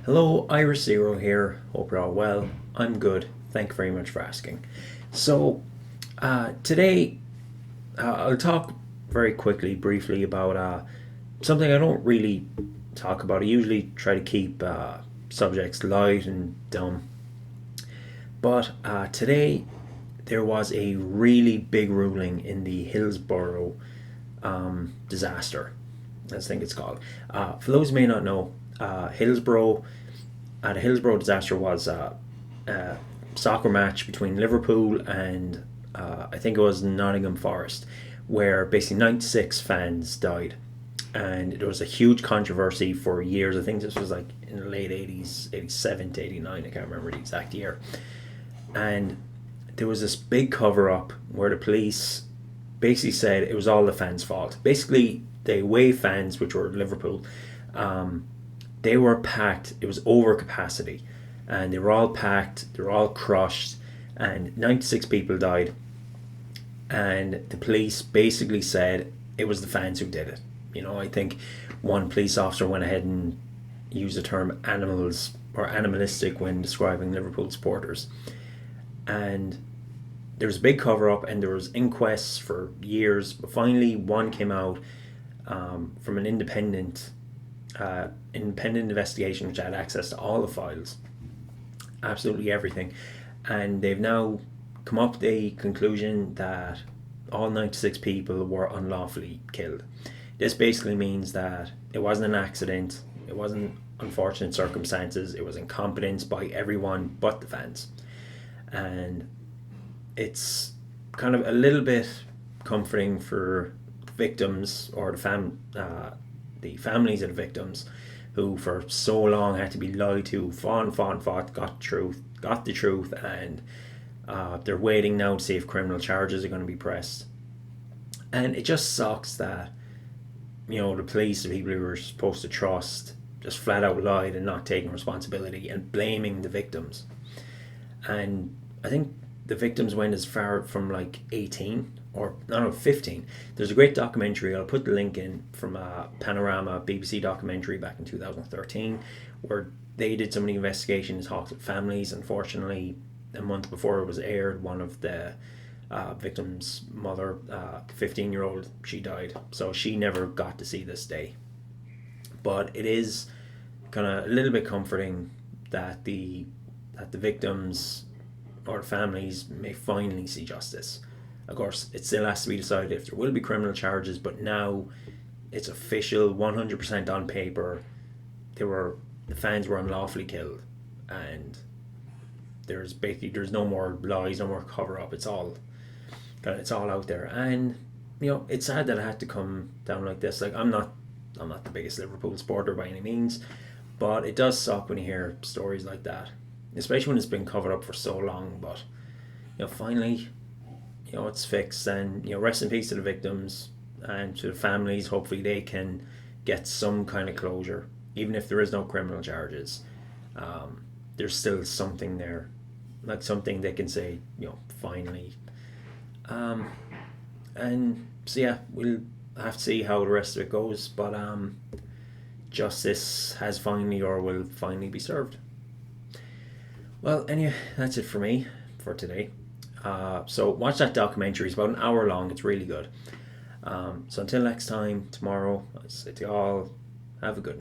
Hello, Iris Zero here. Hope you're all well. I'm good. Thank you very much for asking. Today I'll talk very quickly, briefly about something I don't really talk about. I usually try to keep subjects light and dumb. But today there was a really big ruling in the Hillsborough disaster, I think it's called. For those who may not know, Hillsborough the Hillsborough disaster was a soccer match between Liverpool and I think it was Nottingham Forest, where basically 96 fans died. And there was a huge controversy for years. I think this was like in the late 80s, 87 to 89, I can't remember the exact year. And there was this big cover up where the police basically said it was all the fans' fault. Basically, the away fans, which were Liverpool, they were packed. It was over capacity, and they were all packed. They were all crushed, and 96 people died. And the police basically said it was the fans who did it. I think one police officer went ahead and used the term animals or animalistic when describing Liverpool supporters. And there was a big cover up, and there was inquests for years. But finally, one came out from an independent investigation which had access to all the files, absolutely everything, and they've now come up with a conclusion that all 96 people were unlawfully killed. This basically means that it wasn't an accident, it wasn't unfortunate circumstances, it was incompetence by everyone but the fans. And it's kind of a little bit comforting for victims or the families of the victims who for so long had to be lied to, fought, got the truth, and they're waiting now to see if criminal charges are going to be pressed. And it just sucks that the police, the people who were supposed to trust, just flat out lied and not taking responsibility and blaming the victims. And I think the victims went as far from like 18 or no 15. There's a great documentary, I'll put the link in, from a Panorama BBC documentary back in 2013, where they did some of the investigation and talked with families. Unfortunately, a month before it was aired, one of the victim's mother, 15-year-old, she died, so she never got to see this day. But it is kind of a little bit comforting that the victims or families may finally see justice. Of course, it still has to be decided if there will be criminal charges, but now it's official, 100% on paper. The fans were unlawfully killed, and there's no more lies, no more cover up. It's all out there, and it's sad that it had to come down like this. Like, I'm not the biggest Liverpool supporter by any means, but it does suck when you hear stories like that, especially when it's been covered up for so long. But finally, it's fixed, and rest in peace to the victims and to the families. Hopefully they can get some kind of closure, even if there is no criminal charges. There's still something there, like something they can say, finally. And so yeah, we'll have to see how the rest of it goes, but justice has finally, or will finally, be served. Well, anyway, that's it for me for today. So watch that documentary. It's about an hour long. It's really good. So until next time, tomorrow, I say to you all, have a good one.